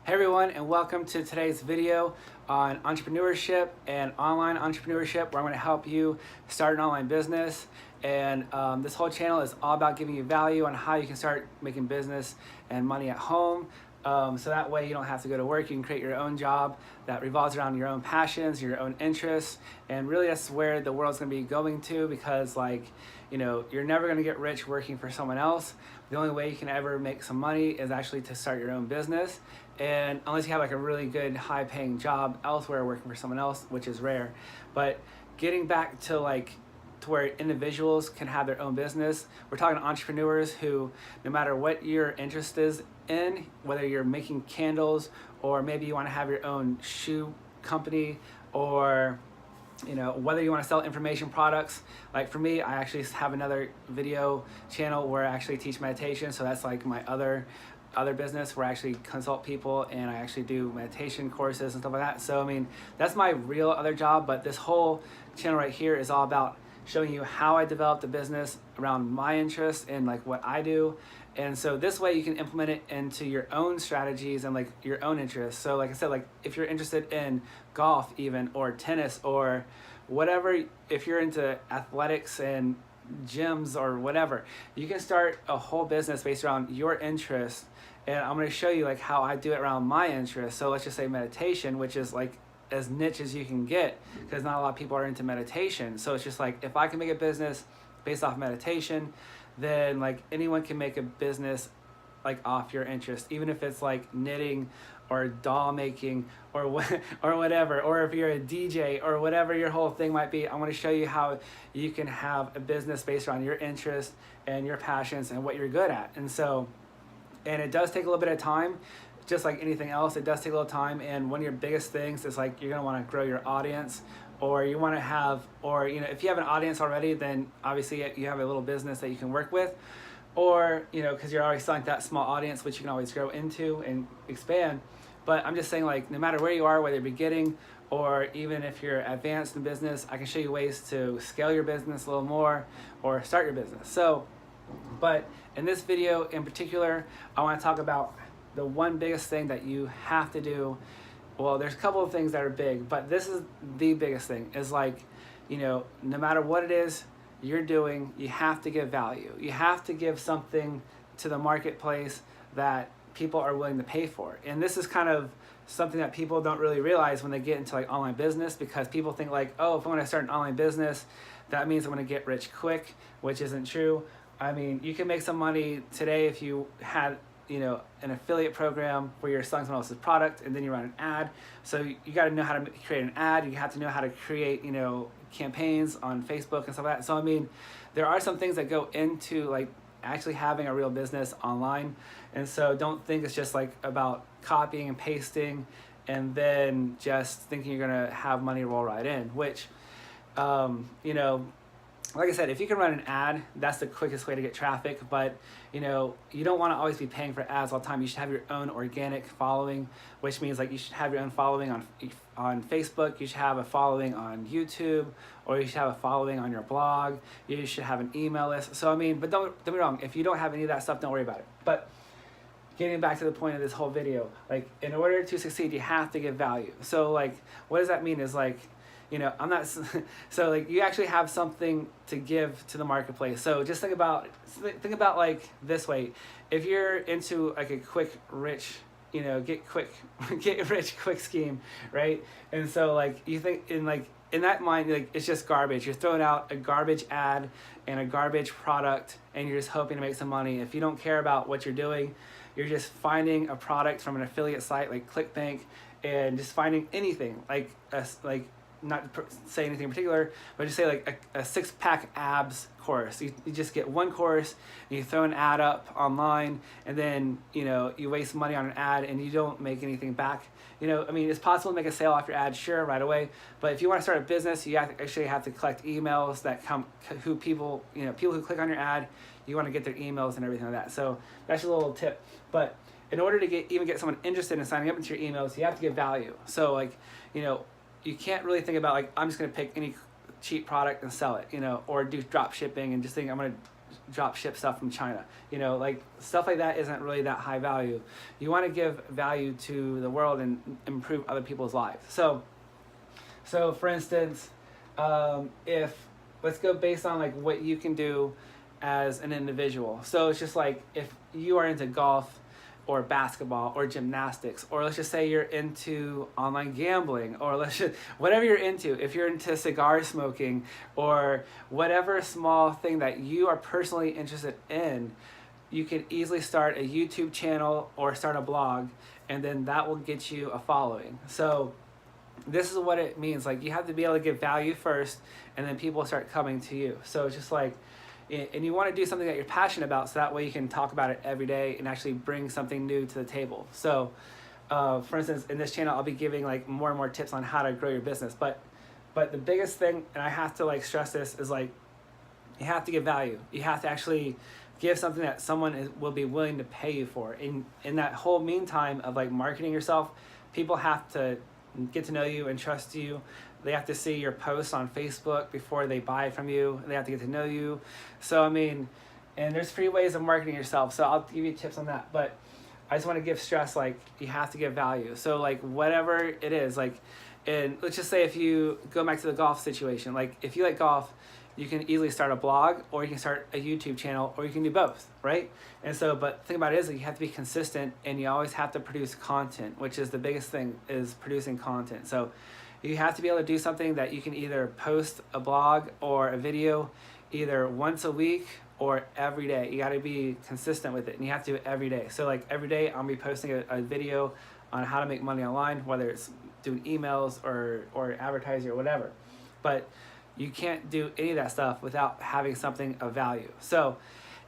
Hey everyone, and welcome to today's video on entrepreneurship and online entrepreneurship, where I'm going to help you start an online business. And this whole channel is all about giving you value on how you can start making business and money at home. So that way you don't have to go to work. You can create your own job that revolves around your own passions, your own interests, and really that's where the world's going to be going to, because you're never going to get rich working for someone else. The only way you can ever make some money is actually to start your own business. And unless you have like a really good high paying job elsewhere working for someone else, which is rare. But getting back to where individuals can have their own business. We're talking entrepreneurs who, no matter what your interest is in, whether you're making candles or maybe you want to have your own shoe company, or whether you want to sell information products. Like for me, I actually have another video channel where I actually teach meditation. So that's like my other business where I actually consult people and I actually do meditation courses and stuff like that. So I mean, that's my real other job, but this whole channel right here is all about showing you how I developed a business around my interests and like what I do. And so this way you can implement it into your own strategies and like your own interests. So like I said, like if you're interested in golf even, or tennis, or whatever, if you're into athletics and gyms or whatever, you can start a whole business based around your interests. And I'm going to show you like how I do it around my interests. So let's just say meditation, which is like as niche as you can get, because not a lot of people are into meditation. So it's just like, if I can make a business based off meditation, then like anyone can make a business like off your interest, even if it's like knitting or doll making or or whatever, or if you're a DJ or whatever your whole thing might be. I want to show you how you can have a business based around your interests and your passions and what you're good at. And it does take a little bit of time, just like anything else. It does take a little time, and one of your biggest things is like you're going to want to grow your audience, or you want to have, or if you have an audience already, then obviously you have a little business that you can work with, or because you're already selling that small audience, which you can always grow into and expand. But I'm just saying, like, no matter where you are, whether you're beginning or even if you're advanced in business, I can show you ways to scale your business a little more or start your business. So, but in this video in particular, I want to talk about the one biggest thing that you have to do. Well, there's a couple of things that are big, but this is the biggest thing, is like, no matter what it is you're doing, you have to give value. You have to give something to the marketplace that people are willing to pay for. And this is kind of something that people don't really realize when they get into like online business, because people think like, oh, if I want to start an online business, that means I'm going to get rich quick, which isn't true. I mean, you can make some money today if you had an affiliate program where you're selling someone else's product and then you run an ad. So you got to know how to create an ad. You have to know how to create, campaigns on Facebook and stuff like that. So I mean, there are some things that go into like actually having a real business online. And so don't think it's just like about copying and pasting and then just thinking you're going to have money roll right in, which, like I said, if you can run an ad, that's the quickest way to get traffic. But you don't want to always be paying for ads all the time. You should have your own organic following, which means like you should have your own following on Facebook. You should have a following on YouTube, or you should have a following on your blog. You should have an email list. So I mean, but don't get me wrong. If you don't have any of that stuff, don't worry about it. But getting back to the point of this whole video, like in order to succeed, you have to give value. So like, what does that mean? Is like, I'm not, so like you actually have something to give to the marketplace. So just think about like this way. If you're into like a quick, rich, get rich quick scheme, right? And so like you think in that mind, like it's just garbage. You're throwing out a garbage ad and a garbage product and you're just hoping to make some money. If you don't care about what you're doing, you're just finding a product from an affiliate site like ClickBank and just finding anything not to say anything in particular, but just say like a 6-pack abs course. You just get one course, and you throw an ad up online, and then you waste money on an ad and you don't make anything back. I mean, it's possible to make a sale off your ad, sure, right away, but if you want to start a business, you actually have to collect emails that people who click on your ad, you want to get their emails and everything like that. So that's a little tip. But in order to even get someone interested in signing up into your emails, you have to give value. So like, you can't really think about like, I'm just going to pick any cheap product and sell it, or do drop shipping and just think I'm going to drop ship stuff from China. You know, like stuff like that isn't really that high value. You want to give value to the world and improve other people's lives. So for instance, if let's go based on like what you can do as an individual. So it's just like if you are into golf or basketball or gymnastics, or let's just say you're into online gambling, or whatever you're into, if you're into cigar smoking or whatever small thing that you are personally interested in, you can easily start a YouTube channel or start a blog, and then that will get you a following. So this is what it means. Like you have to be able to give value first, and then people start coming to you. So it's just like, and you want to do something that you're passionate about, so that way you can talk about it every day and actually bring something new to the table. So for instance, in this channel, I'll be giving like more and more tips on how to grow your business. But the biggest thing, and I have to like stress this, is like you have to give value. You have to actually give something that someone will be willing to pay you for. In that whole meantime of like marketing yourself, people have to get to know you and trust you. They have to see your posts on Facebook before they buy from you. They have to get to know you. So I mean, and there's free ways of marketing yourself. So I'll give you tips on that. But I just want to give stress, like you have to give value. So like whatever it is, like, and let's just say if you go back to the golf situation, like if you like golf, you can easily start a blog, or you can start a YouTube channel, or you can do both, right? And so, but the thing about it is that you have to be consistent, and you always have to produce content, which is the biggest thing, is producing content. So you have to be able to do something that you can either post a blog or a video either once a week or every day. You got to be consistent with it, and you have to do it every day. So like every day I'll be posting a video on how to make money online, whether it's doing emails or advertising or whatever. But you can't do any of that stuff without having something of value. So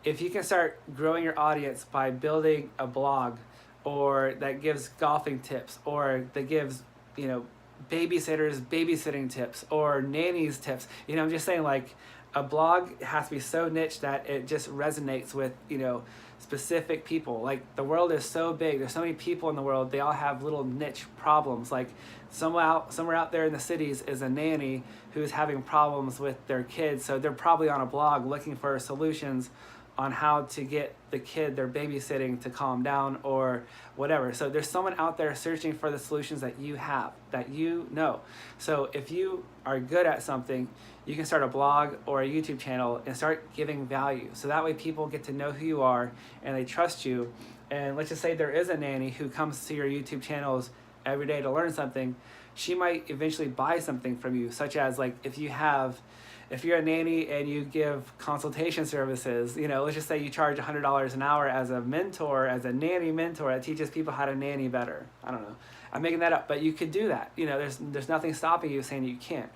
if you can start growing your audience by building a blog, or that gives golfing tips, or that gives, you know, babysitters babysitting tips, or nannies tips, you know, I'm just saying, like a blog has to be so niche that it just resonates with, you know, specific people. Like the world is so big, there's so many people in the world, they all have little niche problems. Like somewhere out there in the cities is a nanny who's having problems with their kids, so they're probably on a blog looking for solutions on how to get the kid they're babysitting to calm down or whatever. So there's someone out there searching for the solutions that you have, that you know. So if you are good at something, you can start a blog or a YouTube channel and start giving value. So that way people get to know who you are and they trust you. And let's just say there is a nanny who comes to your YouTube channels every day to learn something. She might eventually buy something from you, such as like if you're a nanny and you give consultation services, you know, let's just say you charge $100 an hour as a mentor, as a nanny mentor that teaches people how to nanny better. I don't know, I'm making that up, but you could do that. You know, there's nothing stopping you saying you can't.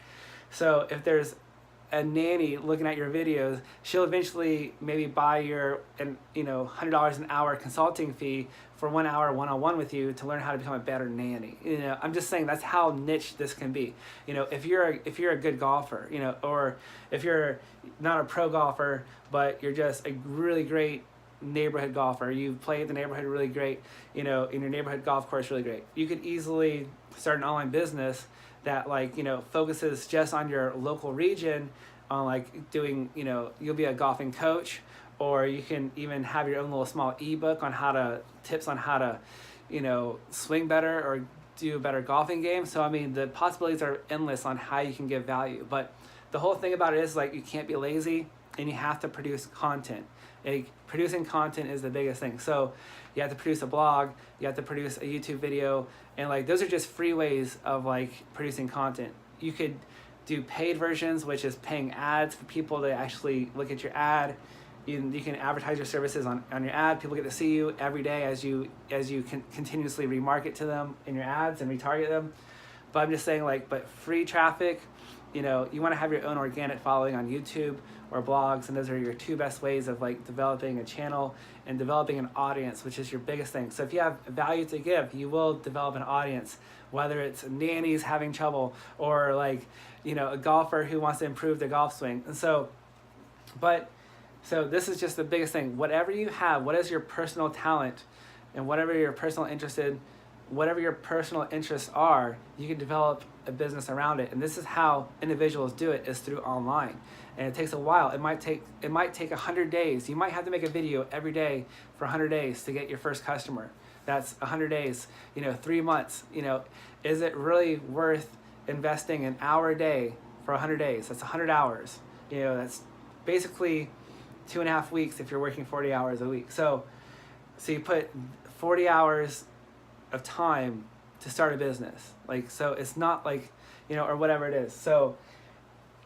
So if there's a nanny looking at your videos, she'll eventually maybe buy your, and you know, $100 an hour consulting fee for 1 hour one-on-one with you to learn how to become a better nanny. You know, I'm just saying that's how niche this can be. You know, if you're a good golfer, you know, or if you're not a pro golfer, but you're just a really great neighborhood golfer, you play at the neighborhood really great, you know, in your neighborhood golf course really great, you could easily start an online business that, like, you know, focuses just on your local region, on like doing, you know, you'll be a golfing coach, or you can even have your own little small ebook on tips on how to, you know, swing better or do a better golfing game. So I mean, the possibilities are endless on how you can give value. But the whole thing about it is, like, you can't be lazy, and you have to produce content. Like, producing content is the biggest thing. So you have to produce a blog, you have to produce a YouTube video, and like those are just free ways of like producing content. You could do paid versions, which is paying ads for people to actually look at your ad. You can advertise your services on your ad. People get to see you every day as you continuously remarket to them in your ads and retarget them. But I'm just saying, like, but free traffic, you know, you want to have your own organic following on YouTube or blogs, and those are your two best ways of like developing a channel and developing an audience, which is your biggest thing. So if you have value to give, you will develop an audience, whether it's nannies having trouble or like, you know, a golfer who wants to improve their golf swing. And so, so this is just the biggest thing. Whatever you have, what is your personal talent, and whatever you're personal interested, whatever your personal interests are, you can develop a business around it. And this is how individuals do it, is through online. And it takes a while. It might take 100 days. You might have to make a video every day for 100 days to get your first customer. That's 100 days, 3 months. Is it really worth investing an hour a day for 100 days? That's 100 hours. That's basically 2.5 weeks if you're working 40 hours a week. So you put 40 hours of time to start a business. So it's not or whatever it is. So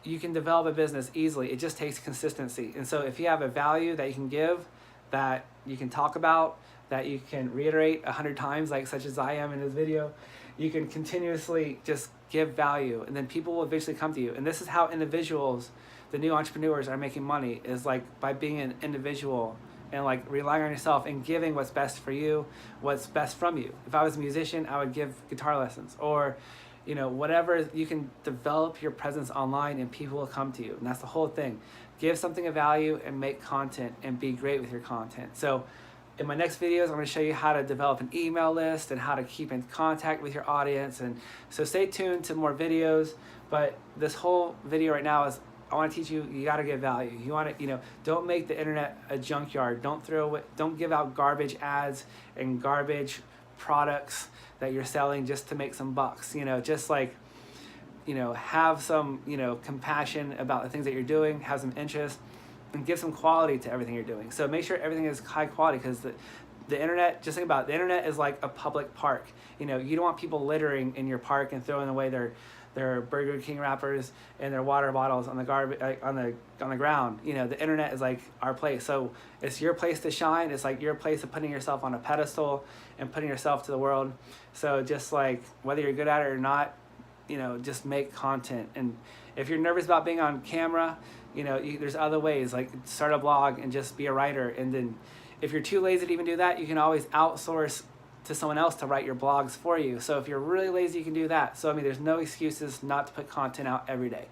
you can develop a business easily. It just takes consistency. And so if you have a value that you can give, that you can talk about, that you can reiterate 100 times, such as I am in this video, you can continuously just give value, and then people will eventually come to you. And this is how individuals, the new entrepreneurs, are making money, is by being an individual and relying on yourself and giving what's best for you, what's best from you. If I was a musician, I would give guitar lessons, or whatever. You can develop your presence online and people will come to you. And that's the whole thing. Give something of value and make content and be great with your content. So in my next videos, I'm going to show you how to develop an email list and how to keep in contact with your audience. And so stay tuned to more videos. But this whole video right now is, I want to teach you, you got to give value. You want to, don't make the internet a junkyard. Don't give out garbage ads and garbage products that you're selling just to make some bucks. Just have some, compassion about the things that you're doing, have some interest, and give some quality to everything you're doing. So make sure everything is high quality, because the internet, just think about it, the internet is like a public park. You don't want people littering in your park and throwing away their Burger King wrappers and their water bottles on the garbage on the ground. The internet is like our place. So it's your place to shine. It's your place of putting yourself on a pedestal and putting yourself to the world. So just whether you're good at it or not, just make content. And if you're nervous about being on camera, there's other ways, start a blog and just be a writer. And then if you're too lazy to even do that, you can always outsource to someone else to write your blogs for you. So if you're really lazy, you can do that. So there's no excuses not to put content out every day.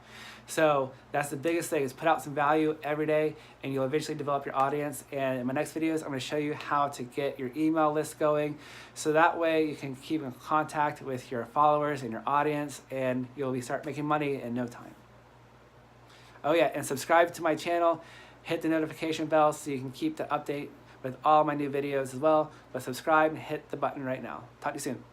So that's the biggest thing, is put out some value every day, and you'll eventually develop your audience. And in my next videos, I'm going to show you how to get your email list going, so that way you can keep in contact with your followers and your audience, and you'll start making money in no time. Oh yeah, and subscribe to my channel, hit the notification bell so you can keep the update with all my new videos as well. But subscribe and hit the button right now. Talk to you soon.